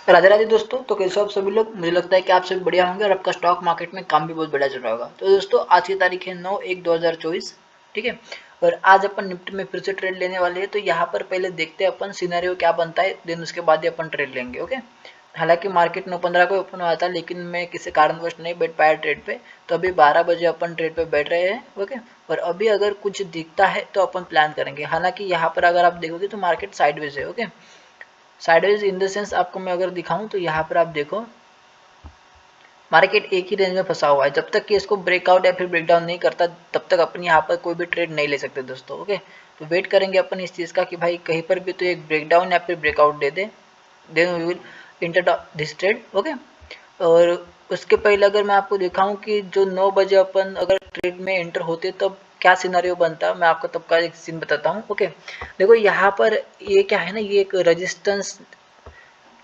राधे राधे दोस्तों। तो कैसे हो आप सभी लोग? मुझे लगता है कि आप सभी बढ़िया होंगे और आपका स्टॉक मार्केट में काम भी बहुत बढ़िया चल रहा होगा। तो दोस्तों आज की तारीख है 9/1/2024, ठीक है। और आज अपन निफ्टी में फिर से ट्रेड लेने वाले हैं। तो यहाँ पर पहले देखते हैं अपन सिनेरियो क्या बनता है, देन उसके बाद ही अपन ट्रेड लेंगे। ओके, हालांकि मार्केट 9:15 को ओपन हुआ था, लेकिन मैं किसी कारणवश नहीं बैठ पाया ट्रेड पे। तो अभी 12 बजे अपन ट्रेड पे बैठ रहे हैं। ओके, और अभी अगर कुछ दिखता है तो अपन प्लान करेंगे। हालांकि यहाँ पर अगर आप देखोगे तो मार्केट साइडवेज है। Okay, sideways in the sense आपको मैं अगर दिखाऊं तो यहाँ पर आप देखो मार्केट एक ही रेंज में फंसा हुआ है। जब तक कि इसको ब्रेकआउट या फिर ब्रेकडाउन नहीं करता तब तक अपन यहाँ पर कोई भी ट्रेड नहीं ले सकते दोस्तों। ओके, तो वेट करेंगे अपन इस चीज़ का कि भाई कहीं पर भी तो एक ब्रेकडाउन या फिर ब्रेकआउट दे दे, then we will enter this trade. Okay, और उसके पहले अगर मैं आपको दिखाऊं कि जो 9 बजे अपन अगर ट्रेड में एंटर होते तब क्या सिनारियो बनता, मैं आपको तब का एक सीन बताता हूँ। ओके, देखो यहाँ पर ये क्या है ना, ये एक रेजिस्टेंस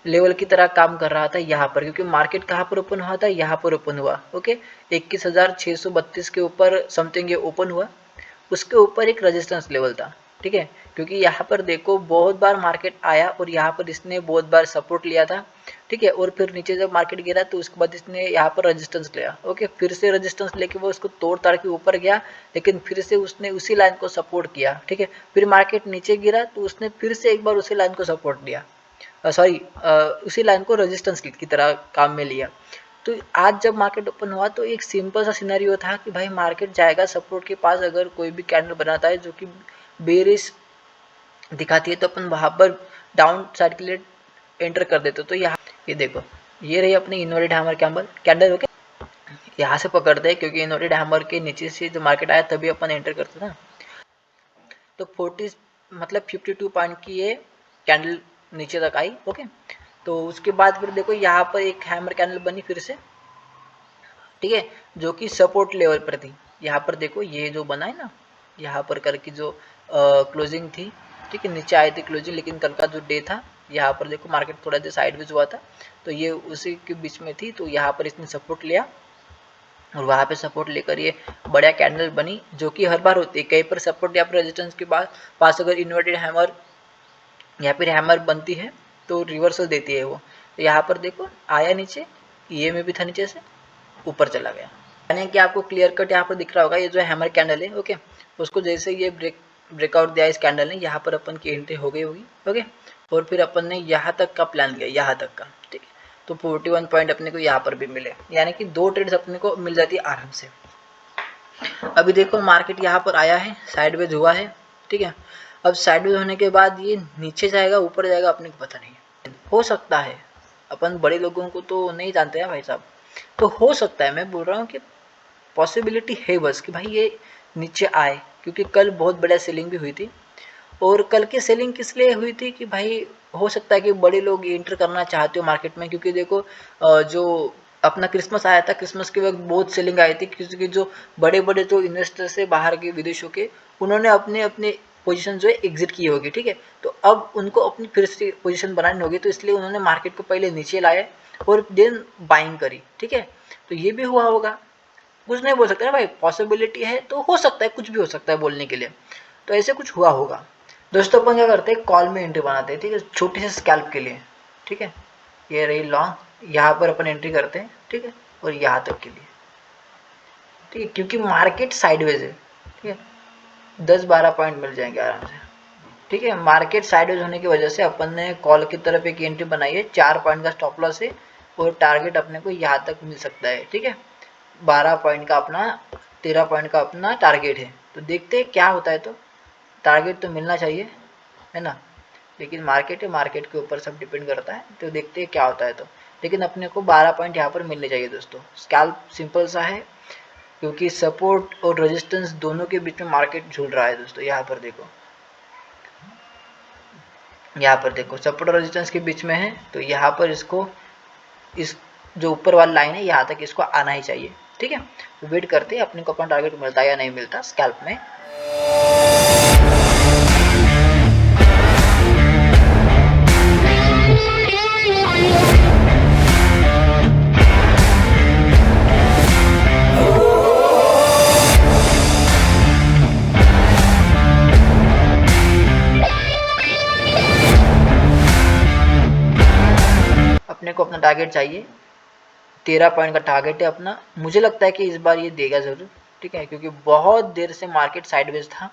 लेवल की तरह काम कर रहा था यहाँ पर, क्योंकि मार्केट कहाँ पर ओपन हुआ था, यहाँ पर ओपन हुआ। ओके, 21,632 के ऊपर समथिंग ये ओपन हुआ, उसके ऊपर एक रेजिस्टेंस लेवल था, ठीक है। क्योंकि यहाँ पर देखो बहुत बार मार्केट आया और यहाँ पर इसने बहुत बार सपोर्ट लिया था, ठीक है। और फिर नीचे जब मार्केट गिरा तो उसके बाद इसने यहाँ पर रेजिस्टेंस लिया। ओके, फिर से रेजिस्टेंस लेके वो उसको तोड़ ताड़ के ऊपर गया, लेकिन फिर से उसने उसी लाइन को सपोर्ट किया, ठीक है। फिर मार्केट नीचे गिरा तो उसने फिर से एक बार उसी लाइन को सपोर्ट दिया, सॉरी उसी लाइन को रेजिस्टेंस की तरह काम में लिया। तो आज जब मार्केट ओपन हुआ तो एक सिंपल सा सिनेरियो था कि भाई मार्केट जाएगा सपोर्ट के पास, अगर कोई भी कैंडल बनाता है जो कि बेरिश दिखाती है तो अपन वहाँ पर डाउन साइड के लिए एंटर कर देते। तो यहाँ ये देखो, ये रही अपनी इन्वर्टेड हैमर कैंडल। ओके, यहाँ से पकड़ते हैं क्योंकि इन्वर्टेड हैमर के नीचे से जो मार्केट आया तभी अपन एंटर करते ना। तो 52 पॉइंट की ये कैंडल नीचे तक आई। ओके, तो उसके बाद फिर देखो यहाँ पर एक हैमर कैंडल बनी फिर से, ठीक है, जो कि सपोर्ट लेवल पर थी। यहाँ पर देखो ये जो बना है ना, यहाँ पर कल की जो क्लोजिंग थी, ठीक है, नीचे आई थी क्लोजिंग, लेकिन कल का जो डे था यहाँ पर देखो मार्केट थोड़ा देर साइडवेज हुआ था, तो ये उसी के बीच में थी। तो यहाँ पर इसने सपोर्ट लिया और वहाँ पे सपोर्ट लेकर ये बढ़िया कैंडल बनी, जो कि हर बार होती है। कहीं पर सपोर्ट या फिर रेजिस्टेंस के पास अगर इन्वर्टेड हैमर या फिर हैमर बनती है तो रिवर्सल देती है वो। तो यहाँ पर देखो आया नीचे, ये में भी था, नीचे से ऊपर चला गया, यानी कि आपको क्लियर कट यहाँ पर दिख रहा होगा। ये जो हैमर कैंडल है, ओके, उसको जैसे ये ब्रेकआउट दिया इस कैंडल ने, यहाँ पर अपन की एंट्री हो गई होगी। ओके, और फिर अपन ने यहाँ तक का प्लान लिया, यहाँ तक का, ठीक है। तो 41 पॉइंट अपने को यहाँ पर भी मिले, यानी कि 2 ट्रेड्स अपने को मिल जाती है आराम से। अभी देखो मार्केट यहाँ पर आया है, साइडवेज हुआ है, ठीक है। अब साइडवेज होने के बाद ये नीचे जाएगा ऊपर जाएगा अपने को पता नहीं, हो सकता है, अपन बड़े लोगों को तो नहीं जानते हैं भाई साहब। तो हो सकता है, मैं बोल रहा हूँ कि पॉसिबिलिटी है बस कि भाई ये नीचे आए, क्योंकि कल बहुत बड़ा सेलिंग भी हुई थी। और कल की सेलिंग किस लिए हुई थी कि भाई हो सकता है कि बड़े लोग एंटर करना चाहते हो मार्केट में, क्योंकि देखो जो अपना क्रिसमस आया था, क्रिसमस के वक्त बहुत सेलिंग आई थी, क्योंकि जो बड़े बड़े जो इन्वेस्टर्स है बाहर के विदेशों के, उन्होंने अपने अपने पोजीशन जो है एग्जिट की होगी, ठीक है। तो अब उनको अपनी फिर से पोजीशन बनानी होगी, तो इसलिए उन्होंने मार्केट को पहले नीचे लाया और देन बाइंग करी, ठीक है। तो ये भी हुआ होगा, कुछ नहीं बोल सकते ना भाई, पॉसिबिलिटी है तो हो सकता है, कुछ भी हो सकता है बोलने के लिए। तो ऐसे कुछ हुआ होगा दोस्तों। अपन क्या करते हैं, कॉल में एंट्री बनाते हैं, ठीक है, छोटी सी स्कैल्प के लिए, ठीक है। ये रही लॉन्ग, यहाँ पर अपन एंट्री करते हैं, ठीक है, और यहाँ तक के लिए, ठीक है, क्योंकि मार्केट साइडवेज है, ठीक है। 10-12 पॉइंट मिल जाएंगे आराम से, ठीक है। मार्केट साइडवेज होने की वजह से अपन ने कॉल की तरफ एक एंट्री बनाई है, 4 पॉइंट का स्टॉप लॉस है और टारगेट अपने को यहाँ तक मिल सकता है, ठीक है। 12 पॉइंट का अपना, 13 पॉइंट का अपना टारगेट है। तो देखते हैं क्या होता है। तो टारगेट तो मिलना चाहिए, है ना, लेकिन मार्केट है, मार्केट के ऊपर सब डिपेंड करता है। तो देखते हैं क्या होता है। तो लेकिन अपने को 12 पॉइंट यहाँ पर मिलने चाहिए दोस्तों। स्कैल्प सिंपल सा है, क्योंकि सपोर्ट और रेजिस्टेंस दोनों के बीच में मार्केट झूल रहा है दोस्तों। यहाँ पर देखो, यहाँ पर देखो सपोर्ट और रेजिस्टेंस के बीच में है, तो यहाँ पर इसको, इस जो ऊपर वाली लाइन है यहाँ तक इसको आना ही चाहिए, ठीक है। तो वेट करते हैं अपने को अपना टारगेट मिलता है या नहीं मिलता स्कैल्प में। अपने को अपना टारगेट चाहिए 13 पॉइंट का टारगेट है अपना। मुझे लगता है कि इस बार ये देगा ज़रूर, ठीक है, क्योंकि बहुत देर से मार्केट साइडवेज था।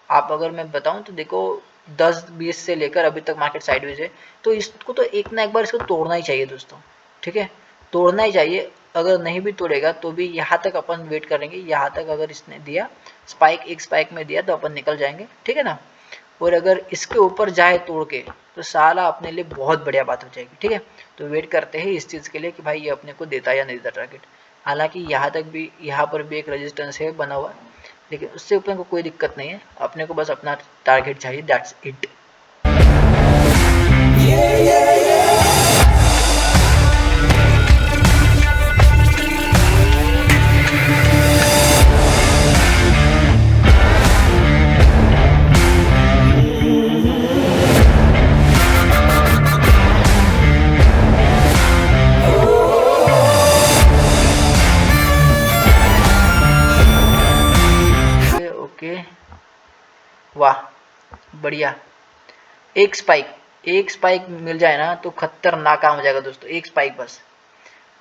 आप अगर मैं बताऊं तो देखो 10-20 से लेकर अभी तक मार्केट साइडवेज है, तो इसको तो एक ना एक बार इसको तोड़ना ही चाहिए दोस्तों, ठीक है, तोड़ना ही चाहिए। अगर नहीं भी तोड़ेगा तो भी यहाँ तक अपन वेट करेंगे, यहाँ तक अगर इसने दिया स्पाइक, एक स्पाइक में दिया तो अपन निकल जाएंगे, ठीक है ना। और अगर इसके ऊपर जाए तोड़ के तो साला अपने लिए बहुत बढ़िया बात हो जाएगी, ठीक है। तो वेट करते हैं इस चीज़ के लिए कि भाई ये अपने को देता या नहीं देता टारगेट। हालांकि यहाँ तक भी, यहाँ पर भी एक रेजिस्टेंस है बना हुआ, लेकिन उससे ऊपर को कोई दिक्कत नहीं है, अपने को बस अपना टारगेट चाहिए, दैट्स इट। ओके, वाह बढ़िया, एक स्पाइक मिल जाए ना तो खतरनाक काम हो जाएगा दोस्तों। एक स्पाइक बस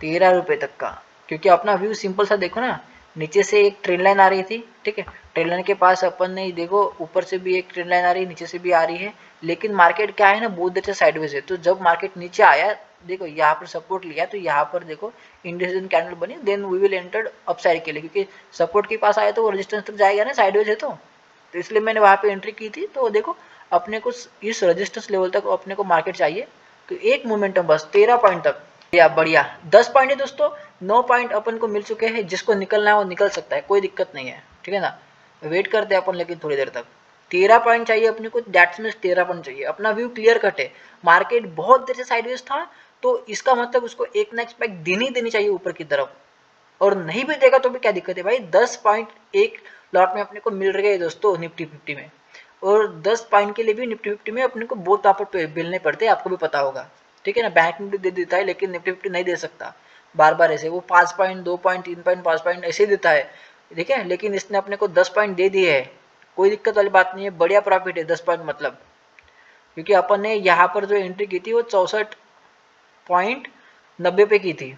13 रुपये तक का, क्योंकि अपना व्यू सिंपल सा देखो ना, नीचे से एक ट्रेन लाइन आ रही थी, ठीक है, ट्रेन लाइन के पास अपन ने देखो ऊपर से भी एक ट्रेन लाइन आ रही है, नीचे से भी आ रही है, लेकिन मार्केट क्या है ना बहुत देर से साइडवेज है। तो जब मार्केट नीचे आया, देखो यहाँ पर सपोर्ट लिया, तो यहाँ पर देखो इंडियन कैंडल बनी, then we will enter upside के लिए, क्योंकि सपोर्ट के पास आया तो वो रेजिस्टेंस तक जाएगा ना, साइडवेज है तो इसलिए मैंने वहाँ पे एंट्री की थी। तो देखो अपने को इस रेजिस्टेंस लेवल तक अपने को मार्केट चाहिए, तो एक मोमेंटम बस 13 पॉइंट तक, या बढ़िया 10 पॉइंट है दोस्तों, 9 पॉइंट अपन को मिल चुके हैं, जिसको निकलना है वो निकल सकता है, कोई दिक्कत नहीं है, ठीक है ना। वेट करते हैं अपन लेकिन थोड़ी देर तक, 13 पॉइंट चाहिए अपने को, दैट्स मीन्स 13 पॉइंट चाहिए। अपना व्यू क्लियर कट है, मार्केट बहुत देर से साइडवेज था, तो इसका मतलब उसको एक ना एक्सपेक्ट देनी चाहिए ऊपर की तरफ, और नहीं भी देगा तो भी क्या दिक्कत है भाई, 10 पॉइंट एक लॉट में अपने को मिल रहे हैं दोस्तों निफ्टी 50 में, और 10 पॉइंट के लिए भी निफ्टी 50 में अपने को बहुत तापट मिलने पड़ते हैं, आपको भी पता होगा, ठीक है ना। बैंक निफ्टी दे देता है लेकिन निफ्टी 50 नहीं दे सकता बार बार ऐसे, वो 5 पॉइंट 2 पॉइंट 3 पॉइंट 5 पॉइंट ऐसे ही देता है, ठीक है, लेकिन इसने अपने को 10 पॉइंट दे दिए है, कोई दिक्कत वाली बात नहीं है, बढ़िया प्रॉफिट है 10 पॉइंट मतलब, क्योंकि अपन ने यहाँ पर जो एंट्री की थी वो 64.90 पे की थी।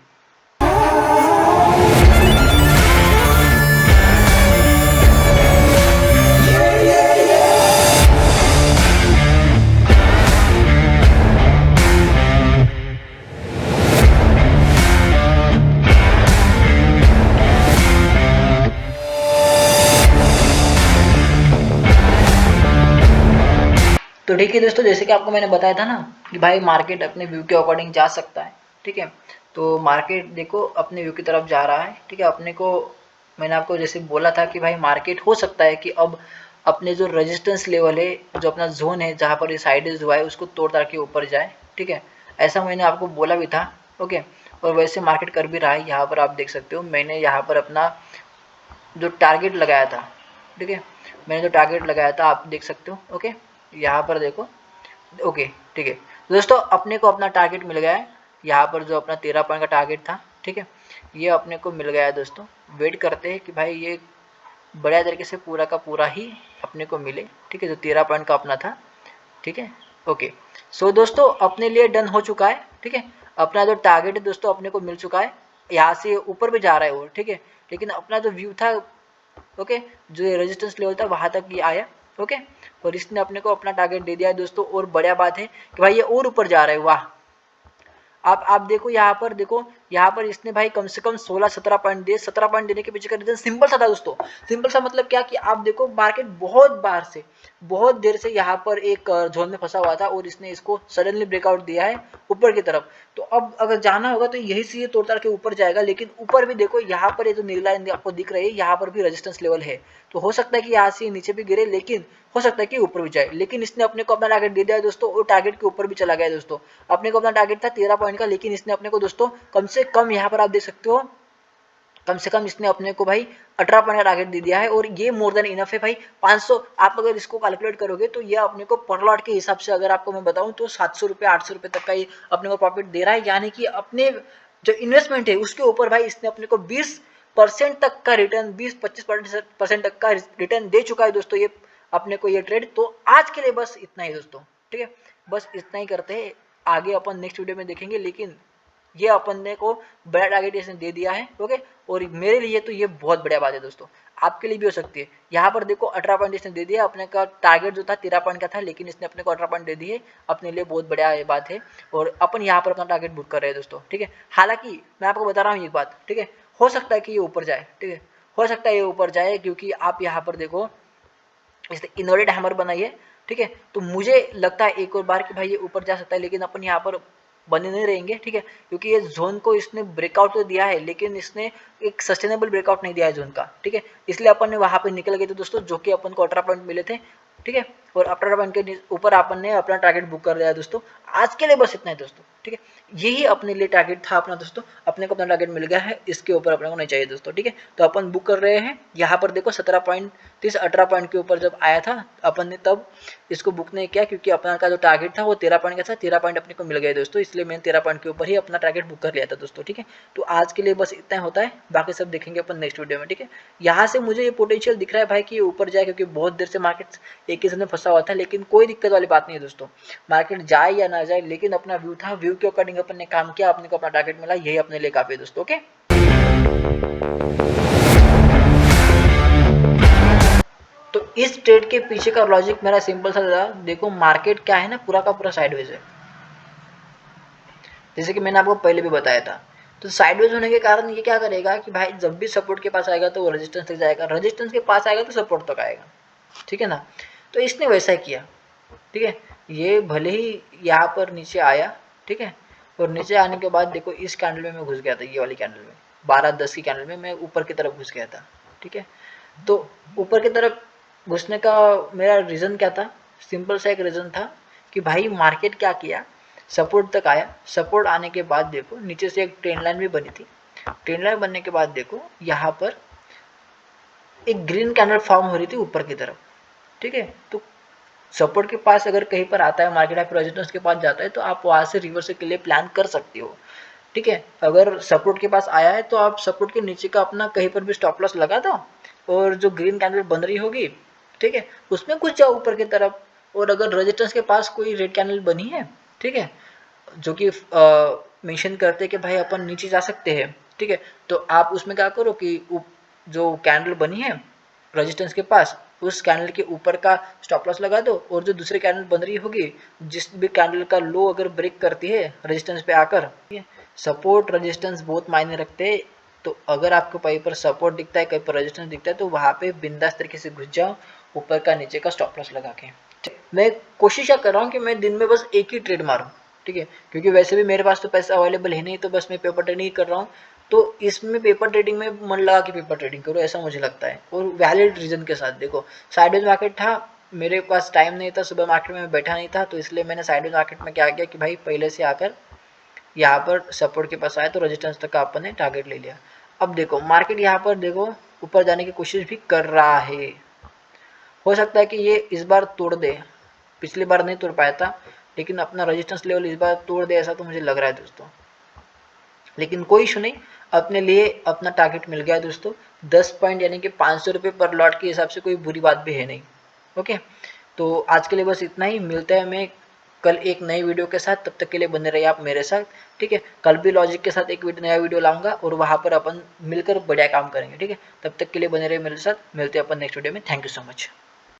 तो ठीक है दोस्तों, जैसे कि आपको मैंने बताया था ना कि भाई मार्केट अपने व्यू के अकॉर्डिंग जा सकता है, ठीक है। तो मार्केट देखो अपने व्यू की तरफ जा रहा है, ठीक है। अपने को मैंने आपको जैसे बोला था कि भाई मार्केट हो सकता है कि अब अपने जो रेजिस्टेंस लेवल है, जो अपना जोन है जहाँ पर ये साइडेज हुआ है, उसको तोड़ ताड़ के ऊपर जाए, ठीक है, ऐसा मैंने आपको बोला भी था, ओके। और वैसे मार्केट कर भी रहा है, यहाँ पर आप देख सकते हो मैंने यहाँ पर अपना जो टारगेट लगाया था, ठीक है, मैंने जो टारगेट लगाया था आप देख सकते हो, ओके, यहाँ पर देखो, ओके, ठीक है दोस्तों, अपने को अपना टारगेट मिल गया है, यहाँ पर जो अपना 13 पॉइंट का टारगेट था, ठीक है, ये अपने को मिल गया है दोस्तों। वेट करते हैं कि भाई ये बढ़िया तरीके से पूरा का पूरा ही अपने को मिले, ठीक है, जो 13 पॉइंट का अपना था, ठीक है, ओके। सो दोस्तों अपने लिए डन हो चुका है, ठीक है, अपना जो टारगेट है दोस्तों अपने को मिल चुका है, यहाँ से ऊपर भी जा रहा है वो, ठीक है, लेकिन अपना जो व्यू था, ओके, जो रेजिस्टेंस लेवल था वहां तक ये आया, ओके, और इसने अपने को अपना टारगेट दे दिया है दोस्तों। और बढ़िया बात है कि भाई ये और ऊपर जा रहा है, वाह। आप देखो यहाँ पर, देखो यहाँ पर इसने भाई कम से कम 16-17 पॉइंट दिए। 17 पॉइंट देने के पीछे का रीजन सिंपल सा था दोस्तों, सिंपल सा मतलब क्या कि आप देखो मार्केट बहुत बार से, बहुत देर से यहाँ पर एक जोन में फंसा हुआ था, और इसने इसको सडनली ब्रेकआउट दिया है ऊपर की तरफ। तो अब अगर जाना होगा तो यही से ये तोड़ ताड़ के ऊपर जाएगा, लेकिन ऊपर भी देखो यहाँ पर ये जो नीला आपको दिख रही है, यहाँ पर भी रेजिस्टेंस लेवल है, तो हो सकता है कि यहाँ से नीचे भी गिरे, लेकिन हो सकता है कि ऊपर भी जाए। लेकिन इसने अपने को अपना टारगेट दे दिया है दोस्तों, और टारगेट के ऊपर भी चला गया है दोस्तों। अपने को अपना टारगेट था 13 पॉइंट का, लेकिन इसने अपने को दोस्तों कम से कम यहाँ पर आप देख सकते हो, कम से कम इसने अपने को भाई 18 पॉइंट का टारगेट दे दिया है, और ये मोर देन इनफ है भाई। 500 आप अगर इसको कैलकुलेट करोगे तो ये अपने को पर लॉट के हिसाब से अगर आपको मैं बताऊं तो 700 रुपये 800 रुपये तक का ये अपने को प्रॉफिट दे रहा है, यानी कि अपने जो इन्वेस्टमेंट है उसके ऊपर भाई इसने अपने को 20% तक का रिटर्न, 20-25% तक का रिटर्न दे चुका है दोस्तों ये अपने को ये ट्रेड। तो आज के लिए बस इतना ही दोस्तों, ठीक है, बस इतना ही करते हैं। आगे अपन नेक्स्ट वीडियो में देखेंगे, लेकिन ये अपन ने को बड़ा टारगेट इसने दे दिया है। ओके, और मेरे लिए तो ये बहुत बढ़िया बात है दोस्तों, आपके लिए भी हो सकती है। यहाँ पर देखो 18 पॉइंट इसने दे दिया, अपने का टारगेट जो था 13 पॉइंट का था, लेकिन इसने अपने को 18 पॉइंट दे दिए, अपने लिए बहुत बढ़िया ये बात है। और अपन यहाँ पर अपना टारगेट बुक कर रहे हैं दोस्तों, ठीक है। हालांकि मैं आपको बता रहा हूँ एक बात, ठीक है, हो सकता है कि ये ऊपर जाए, ठीक है, हो सकता है ये ऊपर जाए, क्योंकि आप यहाँ पर देखो इसने इन्वर्टेड हैमर बनाई है, ठीक है। तो मुझे लगता है एक और बार कि भाई ये ऊपर जा सकता है, लेकिन अपन यहाँ पर बने नहीं रहेंगे, ठीक है, क्योंकि ये जोन को इसने ब्रेकआउट तो दिया है, लेकिन इसने एक सस्टेनेबल ब्रेकआउट नहीं दिया है जोन का, ठीक है। इसलिए अपन ने वहां पे निकल गए थे दोस्तों, जो कि अपन को 18 पॉइंट मिले थे, ठीक है। और 18 पॉइंट के ऊपर अपन ने अपना टारगेट बुक कर दिया है दोस्तों। आज के लिए बस इतना है दोस्तों, ठीक है, यही अपने लिए टारगेट था अपना दोस्तों, अपने को अपना टारगेट मिल गया है, इसके ऊपर अपने को नहीं चाहिए दोस्तों, ठीक है। तो अपन बुक कर रहे हैं। यहाँ पर देखो 17.30 18 पॉइंट के ऊपर जब आया था अपन ने, तब इसको बुक नहीं किया, क्योंकि अपना का जो टारगेट था वो 13 पॉइंट का था, 13 पॉइंट अपने को मिल गए दोस्तों, इसलिए मैंने 13 पॉइंट के ऊपर ही अपना टारगेट बुक कर लिया था दोस्तों, ठीक है। तो आज के लिए बस इतना होता है, बाकी सब देखेंगे अपन नेक्स्ट वीडियो में, ठीक है। यहाँ से मुझे ये पोटेंशियल दिख रहा है भाई कि ये ऊपर जाए, क्योंकि बहुत देर से मार्केट एक ही समय फंसा हुआ था, लेकिन कोई दिक्कत वाली बात नहीं है दोस्तों, मार्केट जाए या ना जाए, लेकिन अपना व्यू था, व्यू के अकॉर्डिंग अपन ने काम किया, अपने को अपना टारगेट मिला, यही अपने लिए काफी है दोस्तों। ओके, तो इस ट्रेड के पीछे का लॉजिक मेरा सिंपल सा था। देखो मार्केट क्या है ना, पूरा का पूरा साइडवेज है, जैसे कि मैंने आपको पहले भी बताया था। तो साइडवेज होने के कारण ये क्या करेगा कि भाई जब भी सपोर्ट के पास आएगा तो वो रेजिस्टेंस तक जाएगा, रेजिस्टेंस के पास आएगा तो सपोर्ट तक आएगा, ठीक है ना। तो इसने वैसा ही किया, ठीक है। ये भले ही यहाँ पर नीचे आया, ठीक है, और नीचे आने के बाद देखो इस कैंडल में मैं घुस गया था, ये वाली कैंडल में 12-10 की कैंडल में मैं ऊपर की तरफ घुस गया था, ठीक है। तो ऊपर की तरफ घुसने का मेरा रीज़न क्या था, सिंपल सा एक रीज़न था कि भाई मार्केट क्या किया, सपोर्ट तक आया, सपोर्ट आने के बाद देखो नीचे से एक ट्रेंड लाइन भी बनी थी, ट्रेंड लाइन बनने के बाद देखो यहाँ पर एक ग्रीन कैंडल फॉर्म हो रही थी ऊपर की तरफ, ठीक है। तो सपोर्ट के पास अगर कहीं पर आता है मार्केट, या फिर रेजिस्टेंस के पास जाता है, तो आप वहां से रिवर्स के लिए प्लान कर सकते हो, ठीक है। अगर सपोर्ट के पास आया है तो आप सपोर्ट के नीचे का अपना कहीं पर भी स्टॉप लॉस लगा दो, और जो ग्रीन कैंडल बन रही होगी, ठीक है, उसमें कुछ जाओ ऊपर की तरफ। और अगर रेजिस्टेंस के पास कोई रेड कैंडल बनी है, ठीक है, जो कि मेंशन करते हैं कि भाई अपन नीचे जा सकते हैं, ठीक है, तो आप उसमें क्या करो कि जो कैंडल बनी है रेजिस्टेंस के पास, उस कैंडल के ऊपर का स्टॉप लॉस लगा दो, और जो दूसरी कैंडल बन रही होगी, जिस भी कैंडल का लो अगर ब्रेक करती है रेजिस्टेंस पे आकर, ठीक है, सपोर्ट रेजिस्टेंस बहुत मायने रखते हैं। तो अगर आपको कहीं पर सपोर्ट दिखता है, कहीं पर रेजिस्टेंस दिखता है, तो वहां पे बिंदास तरीके से घुस जाओ, ऊपर का नीचे का स्टॉप लॉस लगा के। मैं कोशिश क्या कर रहा हूँ कि मैं दिन में बस एक ही ट्रेड मारूं, ठीक है, क्योंकि वैसे भी मेरे पास तो पैसा अवेलेबल है नहीं, तो बस मैं पेपर ट्रेडिंग कर रहा हूँ। तो इसमें पेपर ट्रेडिंग में मन लगा कि पेपर ट्रेडिंग करो, ऐसा मुझे लगता है, और वैलिड रीजन के साथ। देखो साइडवेज मार्केट था, मेरे पास टाइम नहीं था, सुबह मार्केट में बैठा नहीं था, तो इसलिए मैंने साइडवेज मार्केट में क्या किया कि भाई पहले से आकर यहाँ पर सपोर्ट के पास आया तो रेजिस्टेंस तक का अपन ने टारगेट ले लिया। अब देखो मार्केट यहाँ पर देखो ऊपर जाने की कोशिश भी कर रहा है, हो सकता है कि ये इस बार तोड़ दे, पिछली बार नहीं तोड़ पाया था, लेकिन अपना रेजिस्टेंस लेवल इस बार तोड़ दे, ऐसा तो मुझे लग रहा है दोस्तों। लेकिन कोई इशू नहीं, अपने लिए अपना टारगेट मिल गया है दोस्तों, 10 पॉइंट यानी कि 500 रुपये पर लॉट के हिसाब से कोई बुरी बात भी है नहीं। ओके, तो आज के लिए बस इतना ही, मिलता है मैं कल एक नई वीडियो के साथ, तब तक के लिए बने रहिए आप मेरे साथ, ठीक है। कल भी लॉजिक के साथ एक नया वीडियो लाऊंगा, और वहाँ पर अपन मिलकर बढ़िया काम करेंगे, ठीक है। तब तक के लिए बने रहिए मेरे साथ, मिलते हैं अपन नेक्स्ट वीडियो में। Thank you so much.